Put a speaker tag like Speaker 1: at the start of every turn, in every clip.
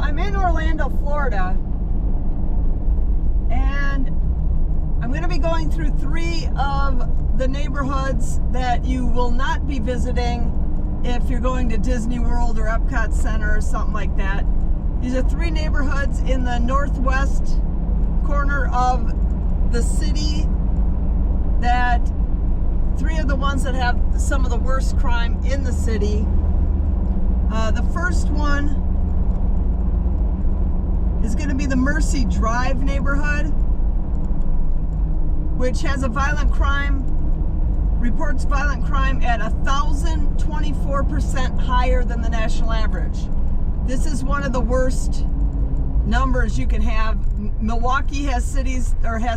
Speaker 1: I'm in Orlando, Florida, and I'm going to be going through 3 of the neighborhoods that you will not be visiting if you're going to Disney World or Epcot Center or something like that. These are 3 neighborhoods in the northwest corner of the city that 3 of the ones that have some of the worst crime in the city. The first one is going to be the Mercy Drive neighborhood, which has a reports violent crime at 1,024% higher than the national average. This is one of the worst numbers you can have. Milwaukee has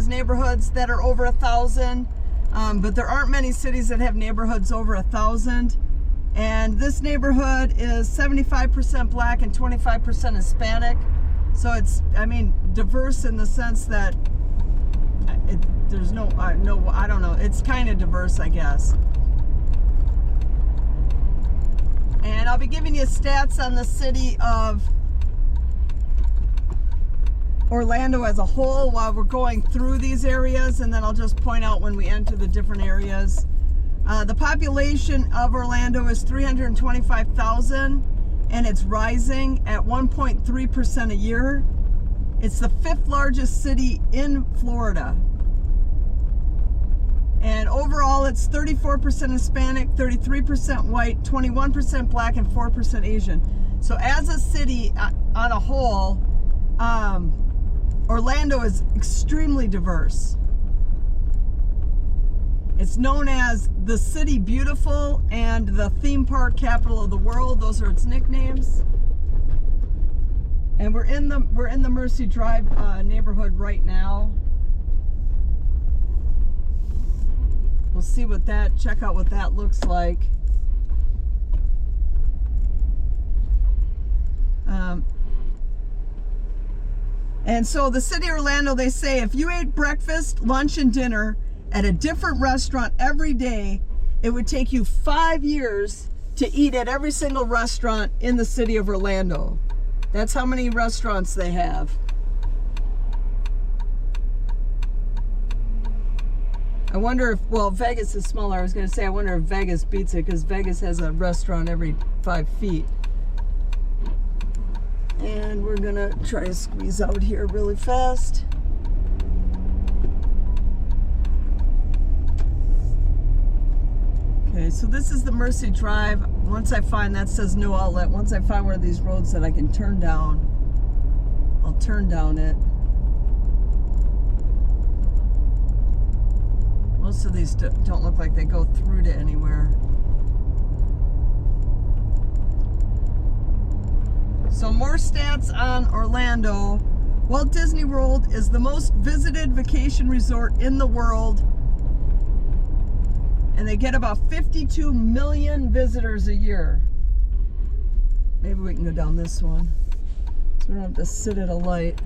Speaker 1: neighborhoods that are over 1,000, but there aren't many cities that have neighborhoods over 1,000. And this neighborhood is 75% black and 25% Hispanic. So it's, diverse in the sense that there's I don't know. It's kind of diverse, I guess. And I'll be giving you stats on the city of Orlando as a whole while we're going through these areas, and then I'll just point out when we enter the different areas. The population of Orlando is 325,000, and it's rising at 1.3% a year. It's the 5th largest city in Florida. And overall, it's 34% Hispanic, 33% white, 21% black, and 4% Asian. So as a city on a whole, Orlando is extremely diverse. It's known as the City Beautiful and the Theme Park Capital of the World. Those are its nicknames. And we're in the Mercy Drive neighborhood right now. We'll see check out what that looks like. And so the city of Orlando, they say if you ate breakfast, lunch, and dinner at a different restaurant every day, it would take you 5 years to eat at every single restaurant in the city of Orlando. That's how many restaurants they have. I wonder if, well, Vegas is smaller. I was going to say, I wonder if Vegas beats it, because Vegas has a restaurant every 5 feet. And we're going to try to squeeze out here really fast. Okay, so this is the Mercy Drive. Once I find, that says no outlet. Once I find one of these roads that I can turn down, I'll turn down it. Most of these don't look like they go through to anywhere. So more stats on Orlando. Walt Disney World is the most visited vacation resort in the world. And they get about 52 million visitors a year. Maybe we can go down this one, so we don't have to sit at a light.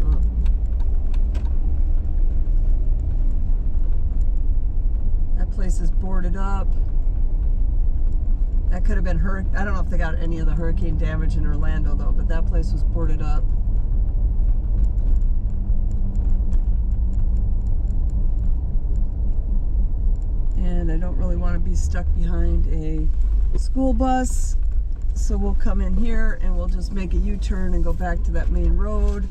Speaker 1: Oh. That place is boarded up. That could have been I don't know if they got any of the hurricane damage in Orlando though, but that place was boarded up. And I don't really want to be stuck behind a school bus, so we'll come in here and we'll just make a U-turn and go back to that main road.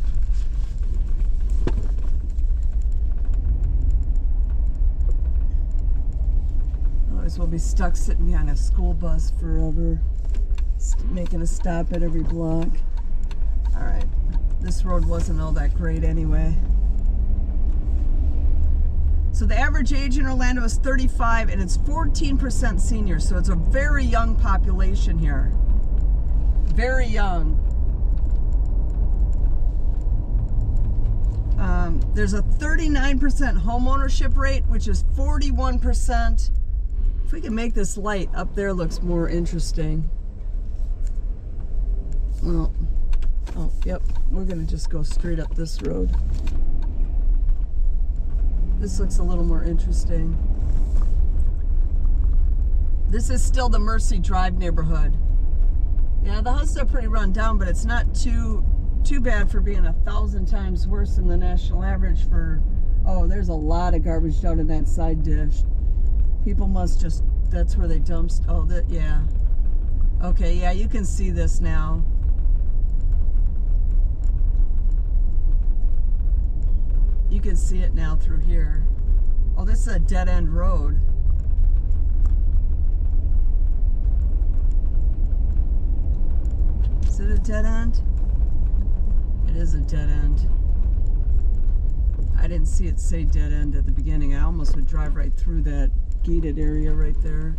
Speaker 1: Otherwise we'll be stuck sitting behind a school bus forever, making a stop at every block. Alright, this road wasn't all that great anyway. So the average age in Orlando is 35, and it's 14% seniors, so it's a very young population here. Very young. There's a 39% home ownership rate, which is 41%. If we can make this light up there, looks more interesting. Well, oh, yep, we're gonna just go straight up this road. This looks a little more interesting. This is still the Mercy Drive neighborhood. Yeah, the houses are pretty run down, but it's not too bad for being 1,000 times worse than the national average for, oh, there's a lot of garbage down in that side dish. People must just, that's where they dumped, oh, that, yeah. Okay, yeah, you can see this now. You can see it now through here. Oh, this is a dead-end road. Is it a dead end? It is a dead end. I didn't see it say dead end at the beginning. I almost would drive right through that gated area right there.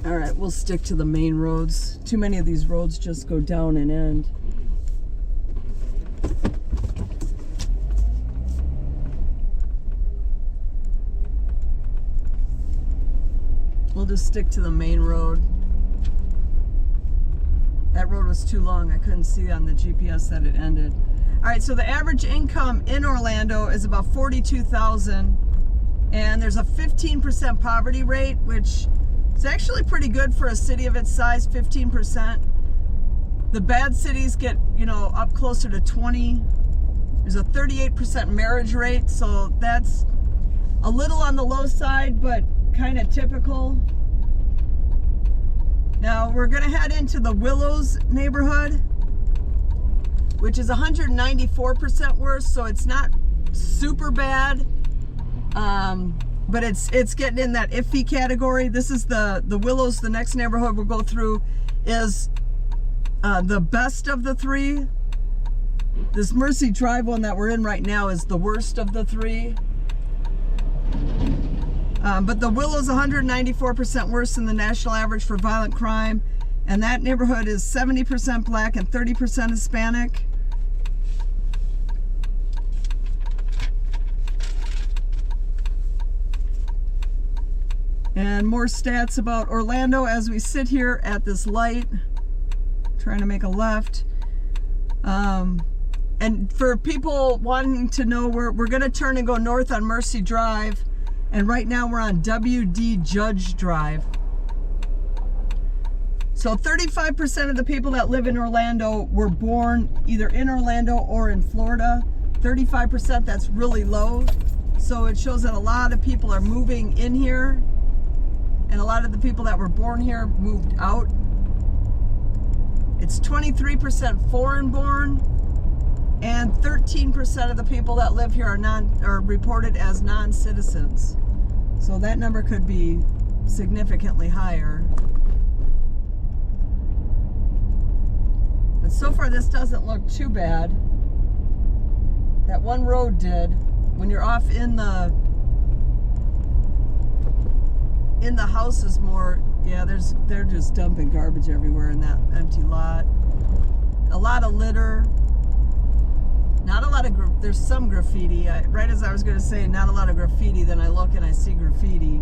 Speaker 1: All right, we'll stick to the main roads. Too many of these roads just go down and end. We'll just stick to the main road. That road was too long. I couldn't see on the GPS that it ended. All right, so the average income in Orlando is about $42,000, and there's a 15% poverty rate, which is actually pretty good for a city of its size, 15%. The bad cities get, you know, up closer to 20. There's a 38% marriage rate, so that's a little on the low side, but kind of typical. Now we're gonna head into the Willows neighborhood, which is 194% worse, so it's not super bad, but it's getting in that iffy category. This is the Willows. The next neighborhood we'll go through is the best of the three. This Mercy Drive one that we're in right now is the worst of the three. But the Willows 194% worse than the national average for violent crime, and that neighborhood is 70% black and 30% Hispanic. And more stats about Orlando as we sit here at this light, trying to make a left. And for people wanting to know, we're going to turn and go north on Mercy Drive. And right now we're on W.D. Judge Drive. So 35% of the people that live in Orlando were born either in Orlando or in Florida. 35%, that's really low. So it shows that a lot of people are moving in here, and a lot of the people that were born here moved out. It's 23% foreign born, and 13% of the people that live here are reported as non-citizens. So that number could be significantly higher. But so far this doesn't look too bad. That one road did. When you're off in the houses more, yeah, they're just dumping garbage everywhere in that empty lot. A lot of litter. Not a lot of, there's some graffiti. Right as I was going to say, not a lot of graffiti, then I look and I see graffiti.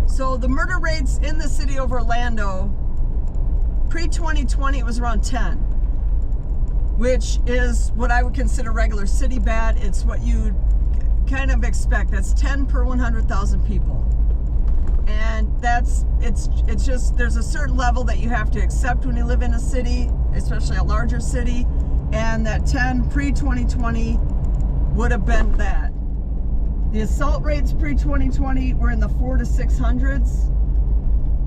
Speaker 1: So the murder rates in the city of Orlando, pre-2020 it was around 10, which is what I would consider regular city bad. It's what you'd kind of expect. That's 10 per 100,000 people. And it's just, there's a certain level that you have to accept when you live in a city, especially a larger city, and that 10 pre-2020 would have been that. The assault rates pre-2020 were in the 400 to 600s,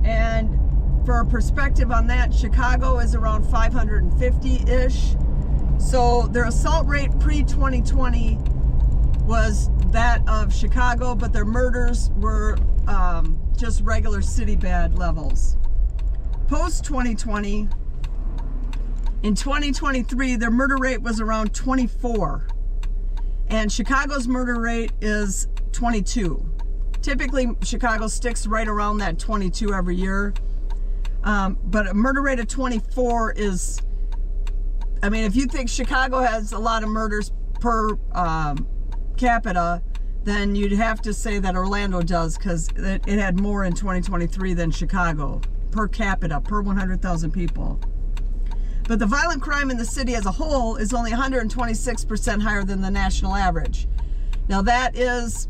Speaker 1: and for a perspective on that, Chicago is around 550-ish. So their assault rate pre-2020 was that of Chicago, but their murders were just regular city bad levels. Post 2020, in 2023, their murder rate was around 24, and Chicago's murder rate is 22. Typically, Chicago sticks right around that 22 every year, but a murder rate of 24 is, I mean, if you think Chicago has a lot of murders per capita, then you'd have to say that Orlando does, because it had more in 2023 than Chicago per capita, per 100,000 people. But the violent crime in the city as a whole is only 126% higher than the national average. Now that is,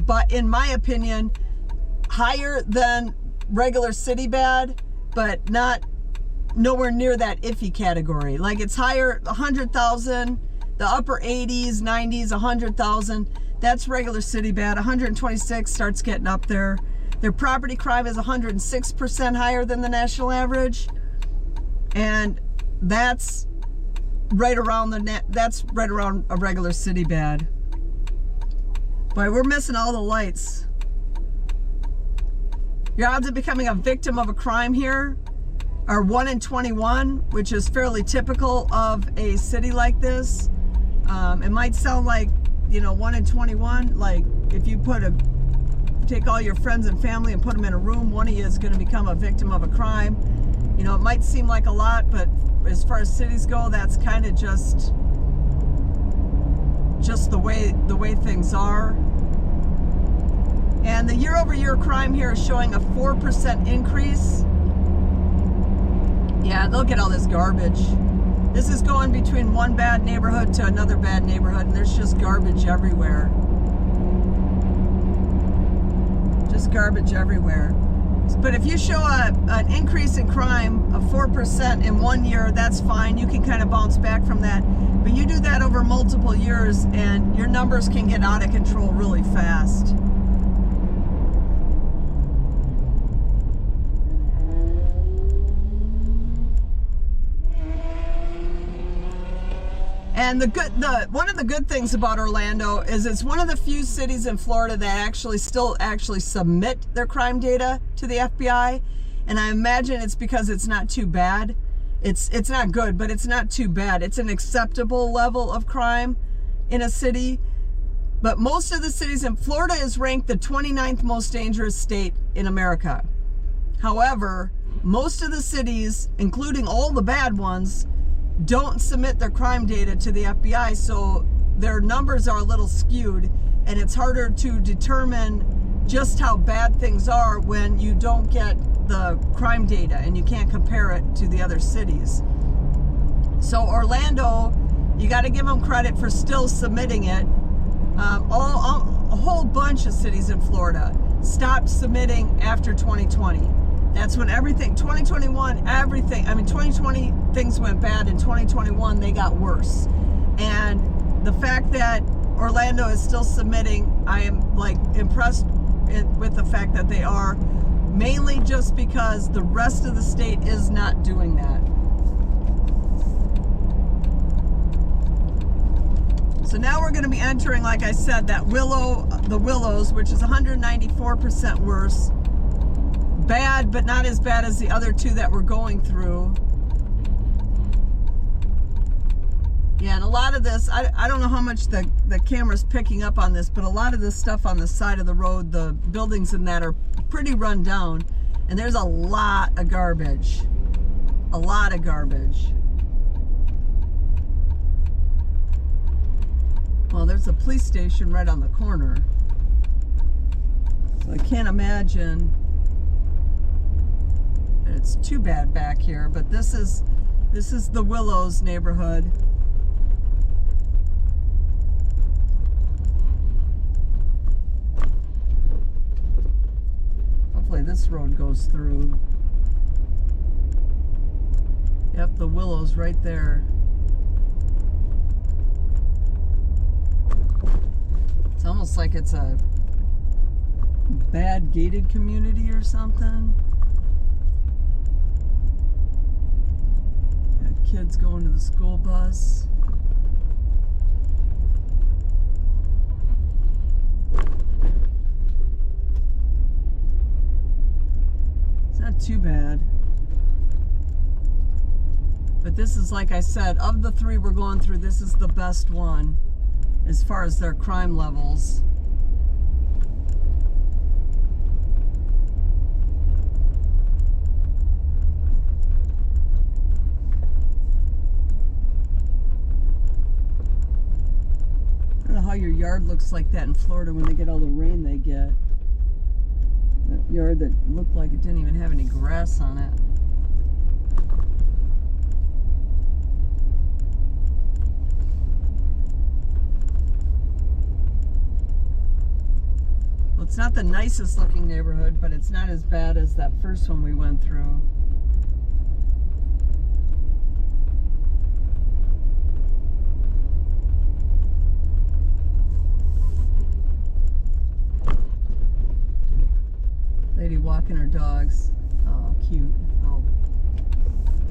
Speaker 1: but in my opinion, higher than regular city bad, but nowhere near that iffy category. Like it's higher, 100,000, the upper 80s, 90s, 100,000. That's regular city bad. 126 starts getting up there. Their property crime is 106% higher than the national average, and that's right around a regular city bad. Boy, we're missing all the lights. Your odds of becoming a victim of a crime here are 1 in 21, which is fairly typical of a city like this. It might sound like, 1 in 21, like if you take all your friends and family and put them in a room, one of you is going to become a victim of a crime. It might seem like a lot, but as far as cities go, that's kind of just the way things are. And the year-over-year crime here is showing a 4% increase. Yeah, they'll get all this garbage. This is going between one bad neighborhood to another bad neighborhood, and there's just garbage everywhere. Just garbage everywhere. But if you show an increase in crime of 4% in 1 year, that's fine. You can kind of bounce back from that. But you do that over multiple years, and your numbers can get out of control really fast. And one of the good things about Orlando is it's one of the few cities in Florida that still submit their crime data to the FBI. And I imagine it's because it's not too bad. It's not good, but it's not too bad. It's an acceptable level of crime in a city. But most of the cities in Florida is ranked the 29th most dangerous state in America. However, most of the cities, including all the bad ones, don't submit their crime data to the FBI, so their numbers are a little skewed, and it's harder to determine just how bad things are when you don't get the crime data and you can't compare it to the other cities. So Orlando, you got to give them credit for still submitting it. A whole bunch of cities in Florida stopped submitting after 2020. That's when 2020 things went bad. In 2021, they got worse. And the fact that Orlando is still submitting, I am impressed with the fact that they are, mainly just because the rest of the state is not doing that. So now we're going to be entering, like I said, the Willows, which is 194% worse. Bad, but not as bad as the other two that we're going through. Yeah, and a lot of this, I don't know how much the camera's picking up on this, but a lot of this stuff on the side of the road, the buildings and that are pretty run down, and there's a lot of garbage. A lot of garbage. Well, there's a police station right on the corner. So I can't imagine it's too bad back here, but this is the Willows neighborhood. Hopefully this road goes through. Yep, the Willows right there. It's almost like it's a bad gated community or something. Kids going to the school bus. It's not too bad. But this is, like I said, of the three we're going through, this is the best one as far as their crime levels. How your yard looks like that in Florida when they get all the rain they get. That yard that looked like it didn't even have any grass on it. It's not the nicest looking neighborhood, but it's not as bad as that first one we went through. Lady walking her dogs. Oh, cute. Oh,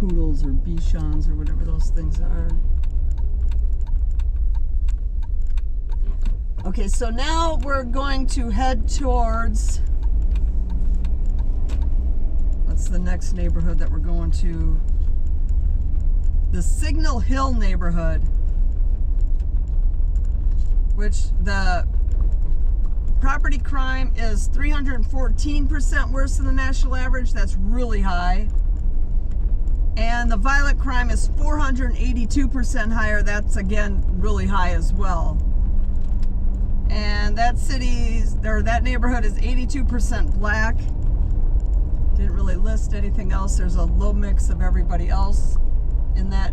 Speaker 1: poodles or bichons or whatever those things are. Okay, so now we're going to head towards, what's the next neighborhood that we're going to? The Signal Hill neighborhood, which the property crime is 314% worse than the national average. That's really high. And the violent crime is 482% higher. That's, again, really high as well. And that that neighborhood is 82% black. Didn't really list anything else. There's a low mix of everybody else in that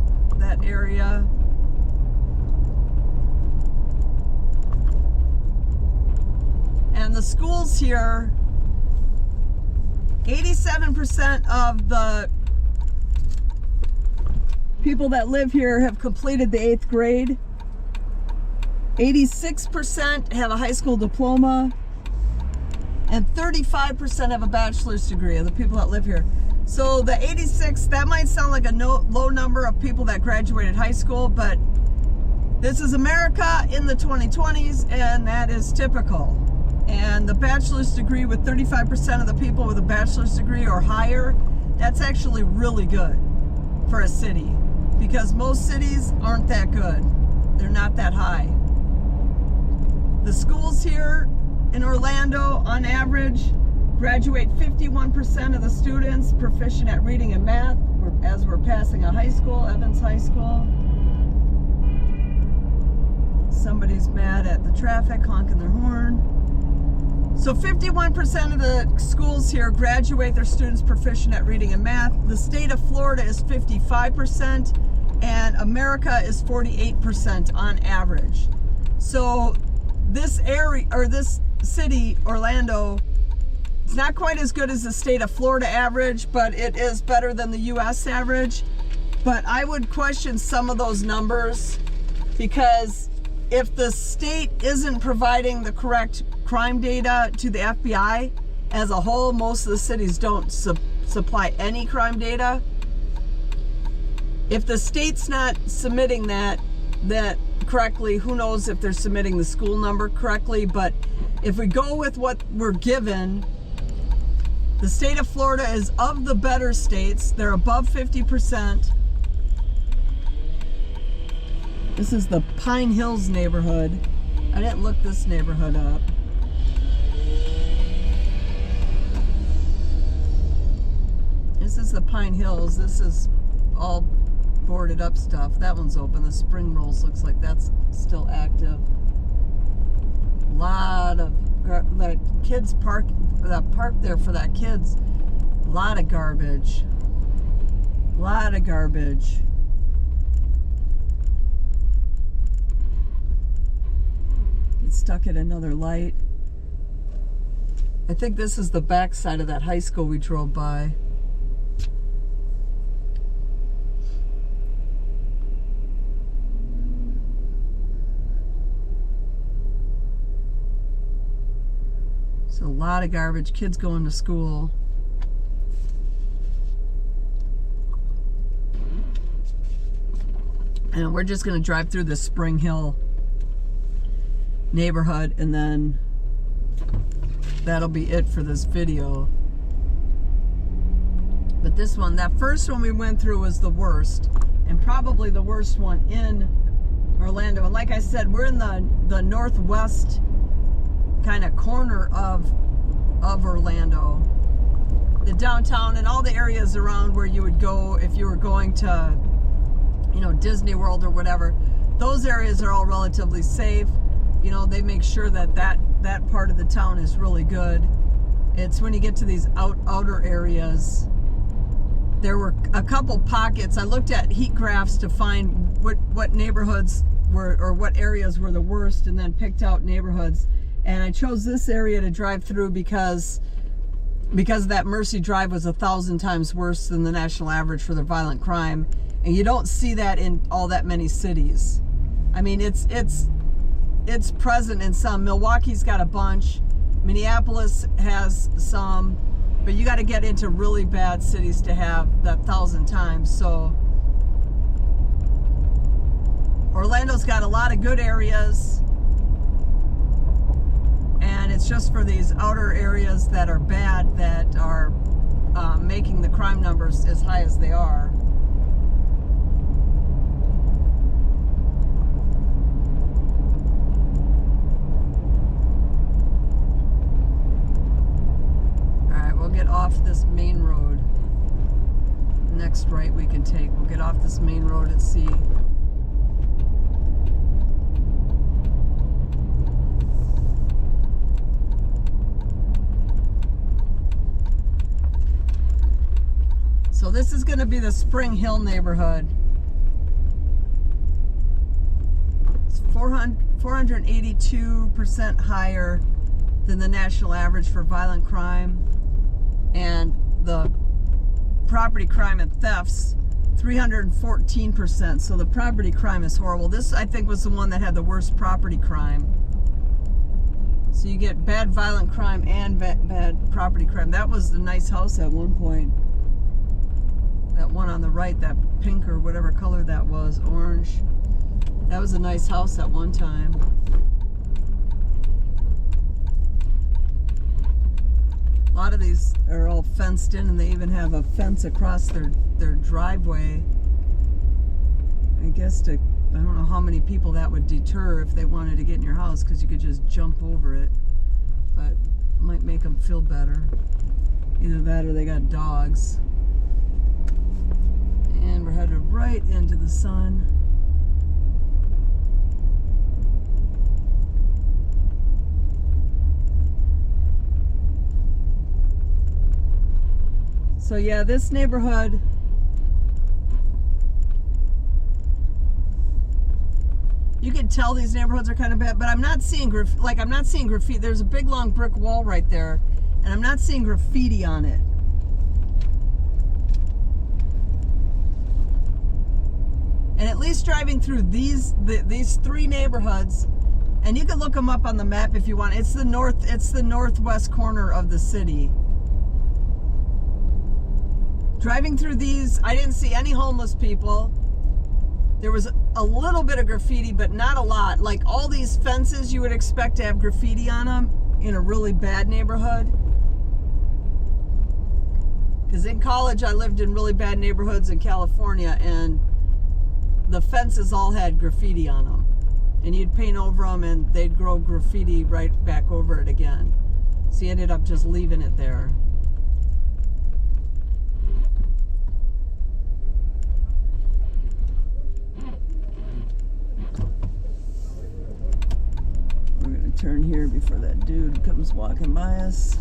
Speaker 1: area. And the schools here, 87% of the people that live here have completed the 8th grade. 86% have a high school diploma, and 35% have a bachelor's degree of the people that live here. So the 86, that might sound like a low number of people that graduated high school, but this is America in the 2020s, and that is typical. And the bachelor's degree, with 35% of the people with a bachelor's degree or higher, that's actually really good for a city, because most cities aren't that good. They're not that high. The schools here in Orlando, on average, graduate 51% of the students proficient at reading and math as we're passing a high school, Evans High School. Somebody's mad at the traffic, honking their horn. So 51% of the schools here graduate their students proficient at reading and math. The state of Florida is 55%, and America is 48% on average. So this area, or this city, Orlando, it's not quite as good as the state of Florida average, but it is better than the US average. But I would question some of those numbers, because if the state isn't providing the correct crime data to the FBI as a whole, most of the cities don't supply any crime data. If the state's not submitting that correctly, who knows if they're submitting the school number correctly. But if we go with what we're given, the state of Florida is of the better states. They're above 50%. This is the Pine Hills neighborhood. I didn't look this neighborhood up. This is the Pine Hills. This is all boarded up stuff. That one's open. The Spring Rolls looks like that's still active. A lot of that kids park there for that kids. A lot of garbage. A lot of garbage. Get stuck at another light. I think this is the back side of that high school we drove by. A lot of garbage, kids going to school. And we're just going to drive through the Spring Hill neighborhood, and then that'll be it for this video. But this one, that first one we went through, was the worst, and probably the worst one in Orlando. And like I said, we're in the northwest kind of corner of Orlando, the downtown and all the areas around where you would go if you were going to, Disney World or whatever. Those areas are all relatively safe. They make sure that part of the town is really good. It's when you get to these outer areas. There were a couple pockets. I looked at heat graphs to find what neighborhoods were, or what areas were the worst, and then picked out neighborhoods. And I chose this area to drive through because that Mercy Drive was 1,000 times worse than the national average for their violent crime. And you don't see that in all that many cities. I mean, it's present in some. Milwaukee's got a bunch. Minneapolis has some. But you got to get into really bad cities to have that 1,000 times. So Orlando's got a lot of good areas. And it's just for these outer areas that are bad that are making the crime numbers as high as they are. Alright, we'll get off this main road. Next right we can take. We'll get off this main road and see. So this is going to be the Spring Hill neighborhood. It's 482% higher than the national average for violent crime. And the property crime and thefts, 314%. So the property crime is horrible. This, I think, was the one that had the worst property crime. So you get bad violent crime and bad property crime. That was the nice house at one point. That one on the right, that pink or whatever color that was, orange. That was a nice house at one time. A lot of these are all fenced in, and they even have a fence across their driveway. I guess I don't know how many people that would deter if they wanted to get in your house, because you could just jump over it. But it might make them feel better. Either that or they got dogs. And we're headed right into the sun. So yeah, this neighborhood, you can tell these neighborhoods are kind of bad, but I'm not seeing graffiti. There's a big long brick wall right there, and I'm not seeing graffiti on it. And at least driving through these three neighborhoods, and you can look them up on the map if you want. It's the northwest corner of the city. Driving through these, I didn't see any homeless people. There was a little bit of graffiti, but not a lot. Like all these fences, you would expect to have graffiti on them in a really bad neighborhood. Because in college, I lived in really bad neighborhoods in California, and the fences all had graffiti on them, and you'd paint over them and they'd grow graffiti right back over it again. So you ended up just leaving it there. We're gonna turn here before that dude comes walking by us.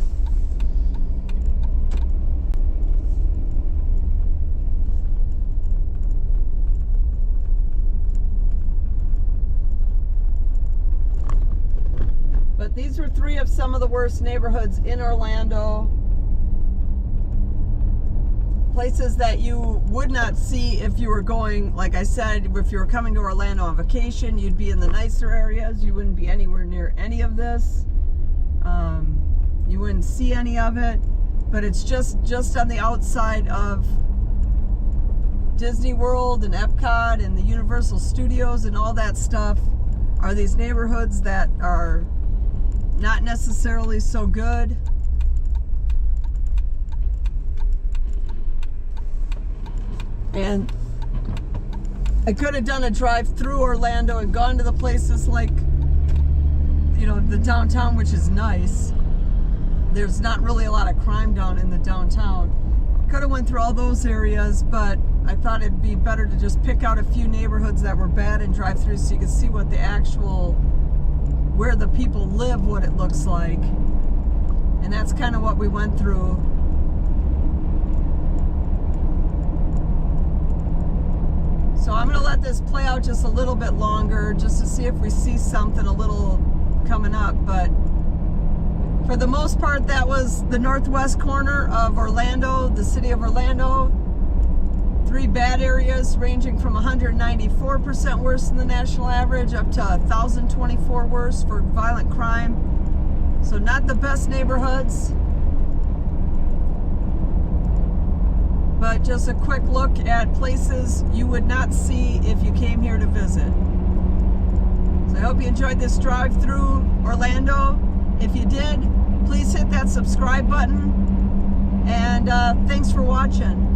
Speaker 1: But these were three of some of the worst neighborhoods in Orlando. Places that you would not see if you were going, like I said, if you were coming to Orlando on vacation, you'd be in the nicer areas. You wouldn't be anywhere near any of this. You wouldn't see any of it. But it's just on the outside of Disney World and Epcot and the Universal Studios and all that stuff are these neighborhoods that are not necessarily so good. And I could have done a drive through Orlando and gone to the places like, you know, the downtown, which is nice. There's not really a lot of crime down in the downtown. Could have went through all those areas, but I thought it'd be better to just pick out a few neighborhoods that were bad and drive through so you could see what the actual, where the people live, what it looks like. And that's kind of what we went through. So I'm going to let this play out just a little bit longer just to see if we see something a little coming up, but for the most part, that was the northwest corner of Orlando, the city of Orlando. 3 bad areas ranging from 194% worse than the national average up to 1,024 worse for violent crime. So not the best neighborhoods. But just a quick look at places you would not see if you came here to visit. So I hope you enjoyed this drive through Orlando. If you did, please hit that subscribe button. And thanks for watching.